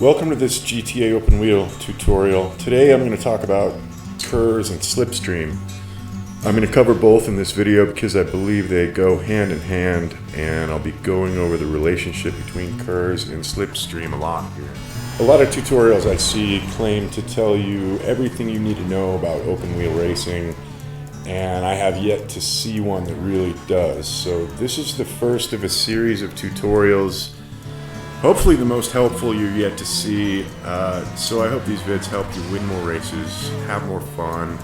Welcome to this GTA open wheel tutorial. Today I'm going to talk about KERS and Slipstream. I'm going to cover both in this video because I believe they go hand in hand, and I'll be going over the relationship between KERS and Slipstream a lot here. A lot of tutorials I see claim to tell you everything you need to know about open wheel racing, and I have yet to see one that really does. So this is the first of a series of tutorials. Hopefully the most helpful you're yet to see, so I hope these vids help you win more races, have more fun,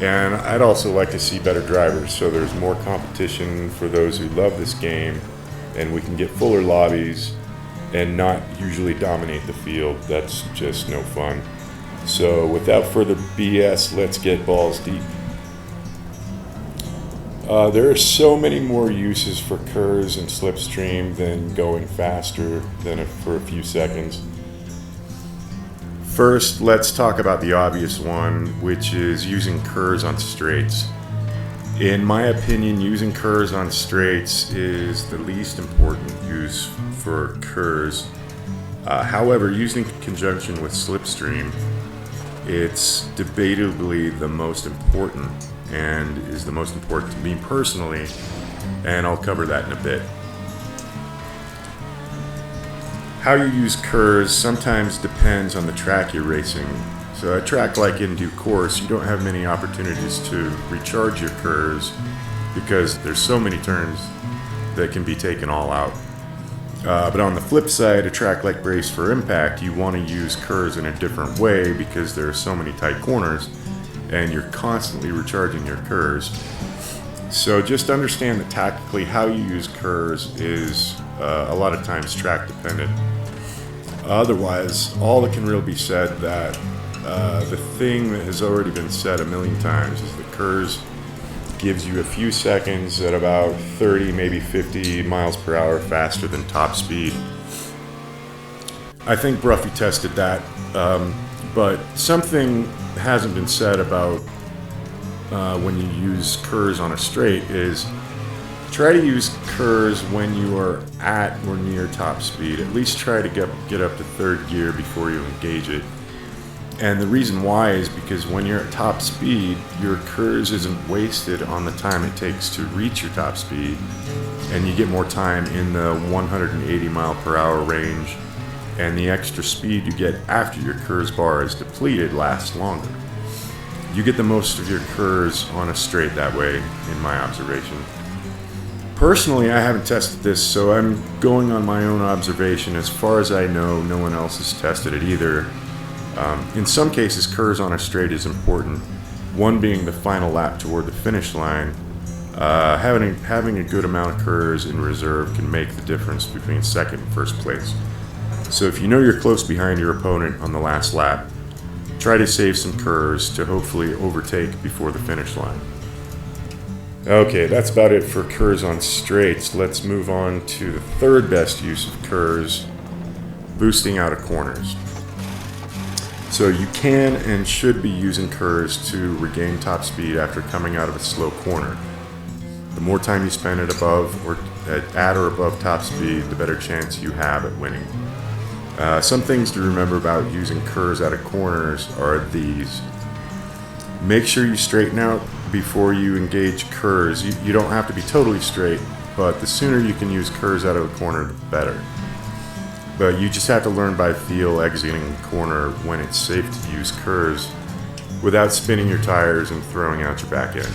and I'd also like to see better drivers, so there's more competition for those who love this game, and we can get fuller lobbies and not usually dominate the field. That's just no fun. So without further BS, let's get balls deep. There are so many more uses for KERS and Slipstream than going faster than for a few seconds. First, let's talk about the obvious one, which is using KERS on straights. In my opinion, using KERS on straights is the least important use for KERS. However, using in conjunction with Slipstream, it's debatably the most important, and is the most important to me personally, and I'll cover that in a bit. How you use KERS sometimes depends on the track you're racing. So a track like in due course, you don't have many opportunities to recharge your KERS because there's so many turns that can be taken all out. But on the flip side, a track like Brace for Impact, you want to use KERS in a different way because there are so many tight corners and you're constantly recharging your KERS. So just understand that tactically how you use KERS is a lot of times track dependent. Otherwise, all that can really be said that the thing that has already been said a million times is that KERS gives you a few seconds at about 30, maybe 50 miles per hour faster than top speed. I think Bruffy tested that, but something hasn't been said about when you use KERS on a straight is try to use KERS when you are at or near top speed. At least try to get up to third gear before you engage it. And the reason why is because when you're at top speed, your KERS isn't wasted on the time it takes to reach your top speed, and you get more time in the 180 mile per hour range, and the extra speed you get after your KERS bar is depleted lasts longer. You get the most of your KERS on a straight that way, in my observation. Personally, I haven't tested this, so I'm going on my own observation. As far as I know, no one else has tested it either. In some cases, KERS on a straight is important, one being the final lap toward the finish line. Having a good amount of KERS in reserve can make the difference between second and first place. So if you know you're close behind your opponent on the last lap, try to save some KERS to hopefully overtake before the finish line. Okay, that's about it for KERS on straights. Let's move on to the third best use of KERS, boosting out of corners. So you can and should be using KERS to regain top speed after coming out of a slow corner. The more time you spend at or above top speed, the better chance you have at winning. Some things to remember about using KERS out of corners are these. Make sure you straighten out before you engage KERS. You don't have to be totally straight, but the sooner you can use KERS out of a corner, the better. But you just have to learn by feel exiting the corner when it's safe to use KERS without spinning your tires and throwing out your back end.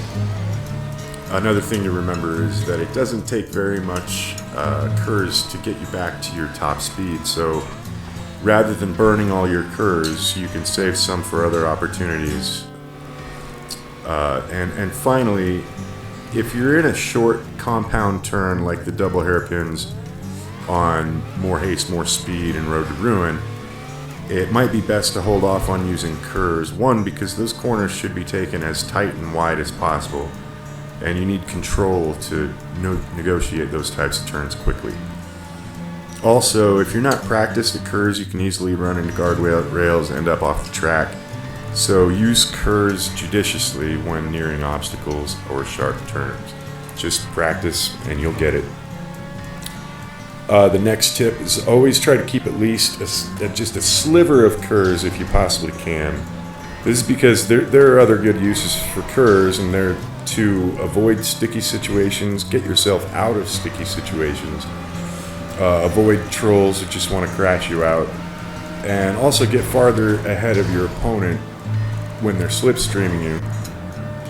Another thing to remember is that it doesn't take very much KERS to get you back to your top speed, so rather than burning all your KERS, you can save some for other opportunities. And finally, if you're in a short compound turn like the double hairpins on More Haste, More Speed and Road to Ruin, it might be best to hold off on using KERS. One, because those corners should be taken as tight and wide as possible, and you need control to negotiate those types of turns quickly. Also, if you're not practiced at KERS, you can easily run into guardrails, end up off the track, So use KERS judiciously when nearing obstacles or sharp turns. Just practice and you'll get it. The next tip is always try to keep at least just a sliver of KERS if you possibly can. This is because there are other good uses for KERS, and they're to avoid sticky situations, get yourself out of sticky situations, avoid trolls that just want to crash you out, and also get farther ahead of your opponent when they're slipstreaming you,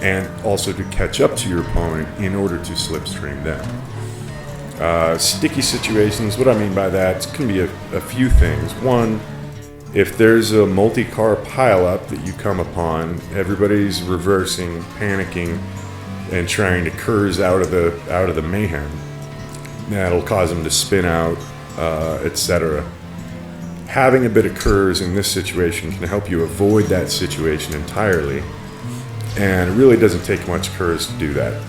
and also to catch up to your opponent in order to slipstream them. Sticky situations, what I mean by that can be a few things. One, if there's a multi-car pileup that you come upon, everybody's reversing, panicking, and trying to KERS out of the mayhem. That'll cause them to spin out, etc. Having a bit of KERS in this situation can help you avoid that situation entirely, and it really doesn't take much KERS to do that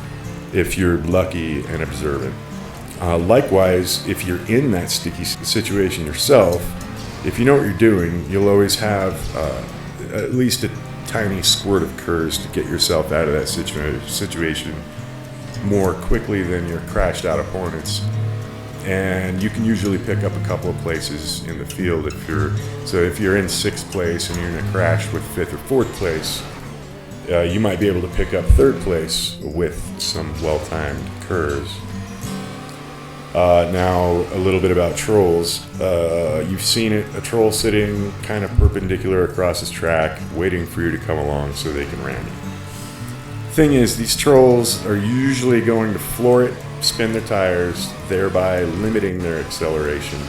if you're lucky and observant. Likewise, if you're in that sticky situation yourself, if you know what you're doing, you'll always have at least a tiny squirt of KERS to get yourself out of that situation more quickly than your crashed out opponents. And you can usually pick up a couple of places in the field if you're in 6th place and you're in a crash with 5th or 4th place, you might be able to pick up 3rd place with some well-timed KERS. Now, a little bit about trolls. You've seen it, a troll sitting kind of perpendicular across his track, waiting for you to come along so they can ram you. Thing is, these trolls are usually going to floor it, spin their tires, thereby limiting their acceleration.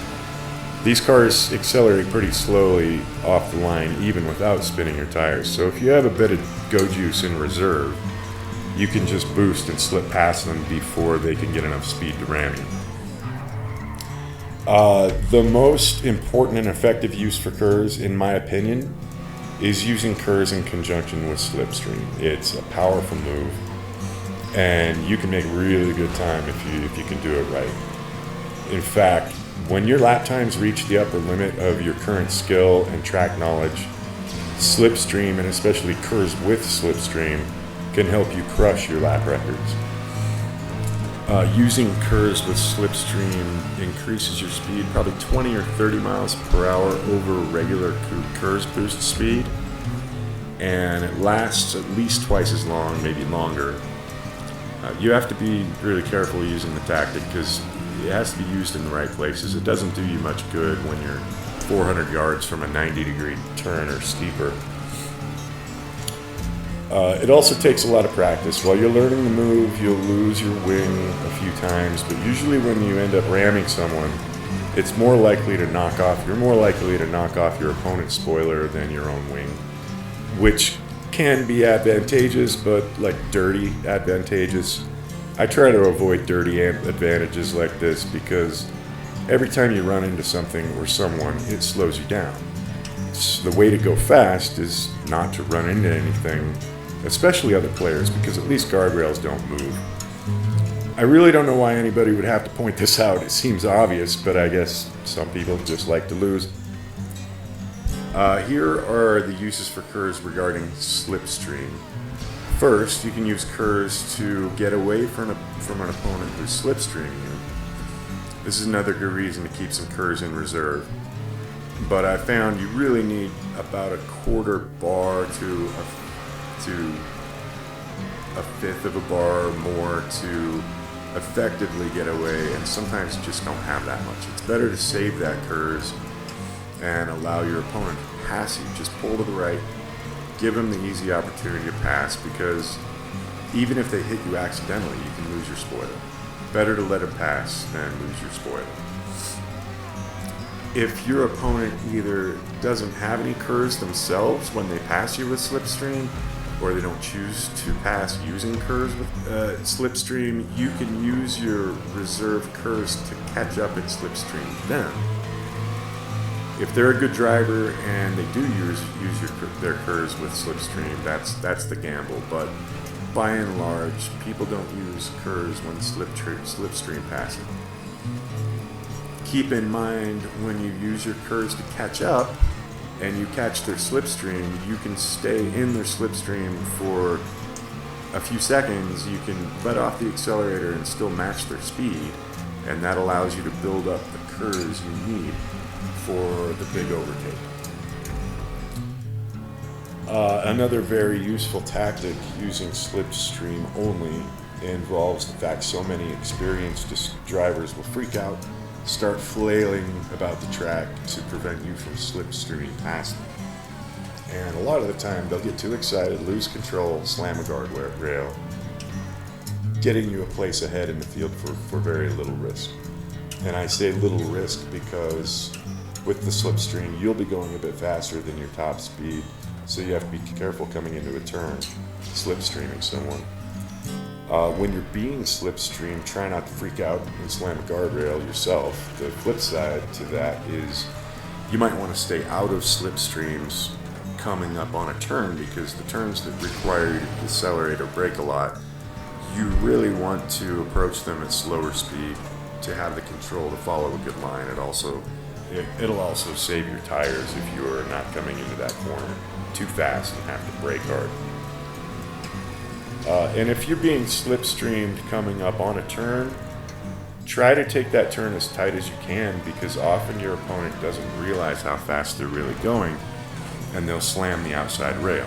These cars accelerate pretty slowly off the line, even without spinning your tires. So if you have a bit of go juice in reserve, you can just boost and slip past them before they can get enough speed to ram you. The most important and effective use for KERS, in my opinion, is using KERS in conjunction with Slipstream. It's a powerful move, and you can make really good time if you can do it right. In fact, when your lap times reach the upper limit of your current skill and track knowledge, Slipstream, and especially KERS with Slipstream, can help you crush your lap records. Using KERS with Slipstream increases your speed probably 20 or 30 miles per hour over regular KERS boost speed, and it lasts at least twice as long, maybe longer. You have to be really careful using the tactic because it has to be used in the right places. It doesn't do you much good when you're 400 yards from a 90-degree turn or steeper. It also takes a lot of practice. While you're learning the move, you'll lose your wing a few times, but usually when you end up ramming someone, you're more likely to knock off your opponent's spoiler than your own wing, which can be advantageous, but like dirty advantageous. I try to avoid dirty advantages like this because every time you run into something or someone, it slows you down. The way to go fast is not to run into anything, especially other players, because at least guardrails don't move. I really don't know why anybody would have to point this out. It seems obvious, but I guess some people just like to lose. Here are the uses for KERS regarding Slipstream. First, you can use KERS to get away from an opponent who's slipstreaming you. This is another good reason to keep some KERS in reserve. But I found you really need about a quarter bar to a fifth of a bar or more to effectively get away, and sometimes you just don't have that much. It's better to save that KERS and allow your opponent to pass you. Just pull to the right, give them the easy opportunity to pass, because even if they hit you accidentally, you can lose your spoiler. Better to let them pass than lose your spoiler. If your opponent either doesn't have any KERS themselves when they pass you with Slipstream, or they don't choose to pass using KERS with Slipstream, you can use your reserve KERS to catch up and Slipstream them. If they're a good driver and they do use their KERS with Slipstream, that's the gamble. But by and large, people don't use KERS when Slipstream passing. Keep in mind when you use your KERS to catch up and you catch their slipstream, you can stay in their slipstream for a few seconds. You can let off the accelerator and still match their speed, and that allows you to build up the KERS you need for the big overtake. Another very useful tactic using slipstream only involves the fact so many experienced drivers will freak out, start flailing about the track to prevent you from slipstreaming past them. And a lot of the time they'll get too excited, lose control, slam a guardrail, getting you a place ahead in the field for very little risk. And I say little risk because with the slipstream you'll be going a bit faster than your top speed, so you have to be careful coming into a turn slipstreaming someone. When you're being slipstreamed, try not to freak out and slam a guardrail yourself. The flip side to that is you might want to stay out of slipstreams coming up on a turn, because the turns that require you to decelerate or brake a lot, you really want to approach them at slower speed to have the control to follow a good line. It'll also save your tires if you are not coming into that corner too fast and have to brake hard. And if you're being slipstreamed coming up on a turn, try to take that turn as tight as you can, because often your opponent doesn't realize how fast they're really going, and they'll slam the outside rail.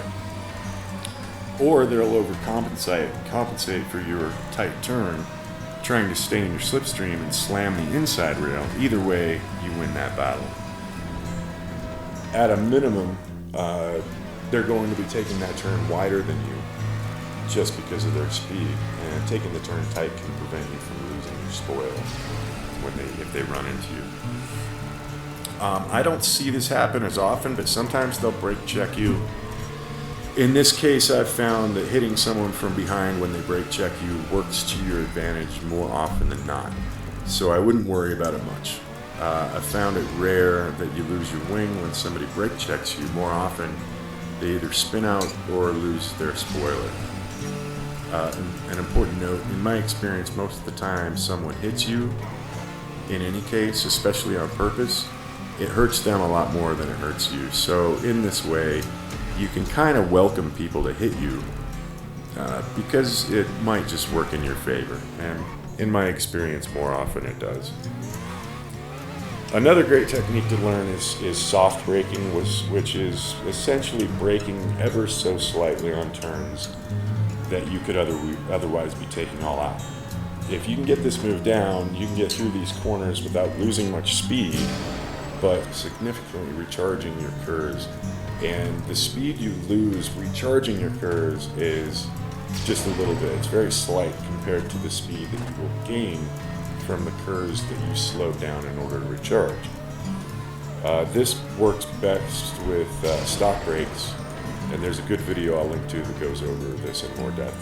Or they'll compensate for your tight turn, trying to stay in your slipstream and slam the inside rail. Either way, you win that battle. At a minimum, they're going to be taking that turn wider than you just because of their speed, and taking the turn tight can prevent you from losing your spoil if they run into you. I don't see this happen as often, but sometimes they'll brake check you. In this case, I've found that hitting someone from behind when they brake check you works to your advantage more often than not, so I wouldn't worry about it much. I've found it rare that you lose your wing when somebody brake checks you. More often, they either spin out or lose their spoiler. An important note, in my experience, most of the time someone hits you, in any case, especially on purpose, it hurts them a lot more than it hurts you. So in this way, you can kind of welcome people to hit you because it might just work in your favor. And in my experience, more often it does. Another great technique to learn is soft braking, which is essentially braking ever so slightly on turns that you could otherwise be taking all out. If you can get this move down, you can get through these corners without losing much speed, but significantly recharging your KERS. And the speed you lose recharging your KERS is just a little bit. It's very slight compared to the speed that you will gain from the KERS that you slowed down in order to recharge. This works best with stock brakes, and there's a good video I'll link to that goes over this in more depth.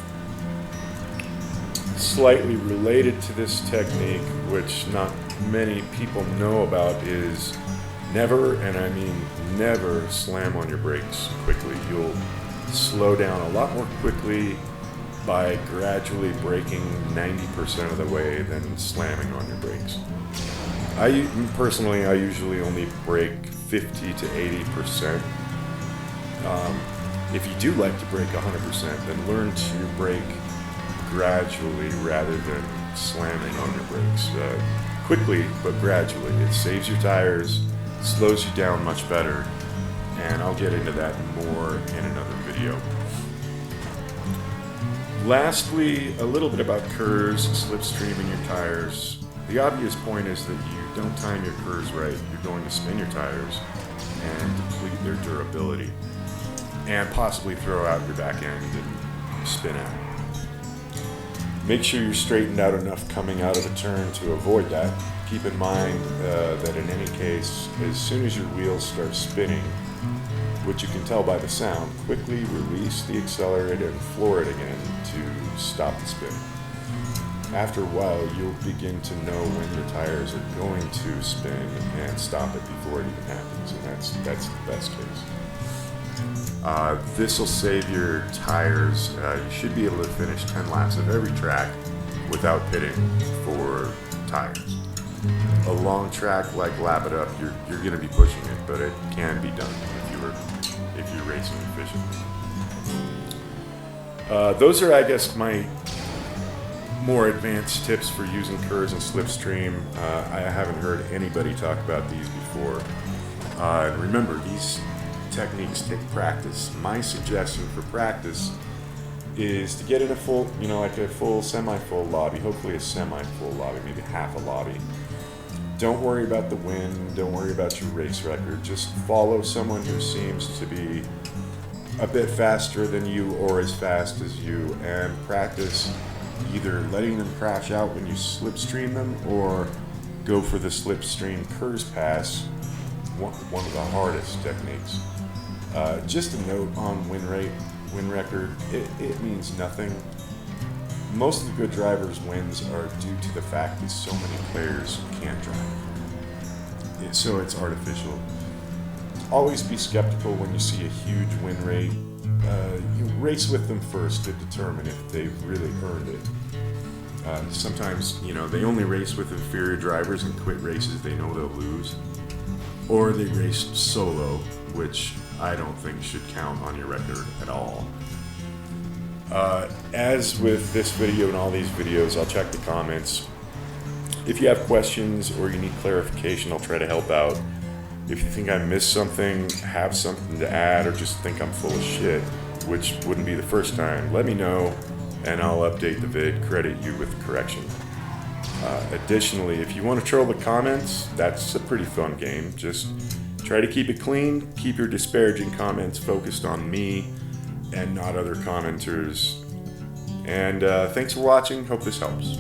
Slightly related to this technique, which not many people know about, is never, and I mean never, slam on your brakes quickly. You'll slow down a lot more quickly by gradually braking 90% of the way than slamming on your brakes. I usually only brake 50 to 80%. If you do like to brake 100%, then learn to brake gradually rather than slamming on your brakes. Quickly, but gradually. It saves your tires, slows you down much better, and I'll get into that more in another video. Lastly, a little bit about KERS, slipstreaming your tires. The obvious point is that you don't time your KERS right, you're going to spin your tires and deplete their durability, and possibly throw out your back end and spin out. Make sure you're straightened out enough coming out of the turn to avoid that. Keep in mind that in any case, as soon as your wheels start spinning, which you can tell by the sound, quickly release the accelerator and floor it again to stop the spin. After a while, you'll begin to know when your tires are going to spin and stop it before it even happens, and that's the best case. This will save your tires. You should be able to finish 10 laps of every track without pitting for tires. A long track like Lap It Up, you're going to be pushing it, but it can be done. if you're racing efficiently. Those are, I guess, my more advanced tips for using KERS and Slipstream. I haven't heard anybody talk about these before. And remember, these techniques take practice. My suggestion for practice is to get in a full, like a full, semi-full lobby, hopefully a semi-full lobby, maybe half a lobby. Don't worry about the win, don't worry about your race record, just follow someone who seems to be a bit faster than you or as fast as you, and practice either letting them crash out when you slipstream them or go for the slipstream KERS pass, one of the hardest techniques. Just a note on win rate, win record, it means nothing. Most of the good drivers' wins are due to the fact that so many players can't drive. So it's artificial. Always be skeptical when you see a huge win rate. You race with them first to determine if they've really earned it. Sometimes, they only race with inferior drivers and quit races they know they'll lose. Or they race solo, which I don't think should count on your record at all. As with this video and all these videos, I'll check the comments. If you have questions or you need clarification, I'll try to help out. If you think I missed something, have something to add, or just think I'm full of shit, which wouldn't be the first time, let me know and I'll update the vid, credit you with the correction. Additionally, if you want to troll the comments, that's a pretty fun game. Just try to keep it clean, keep your disparaging comments focused on me and not other commenters. And thanks for watching, hope this helps.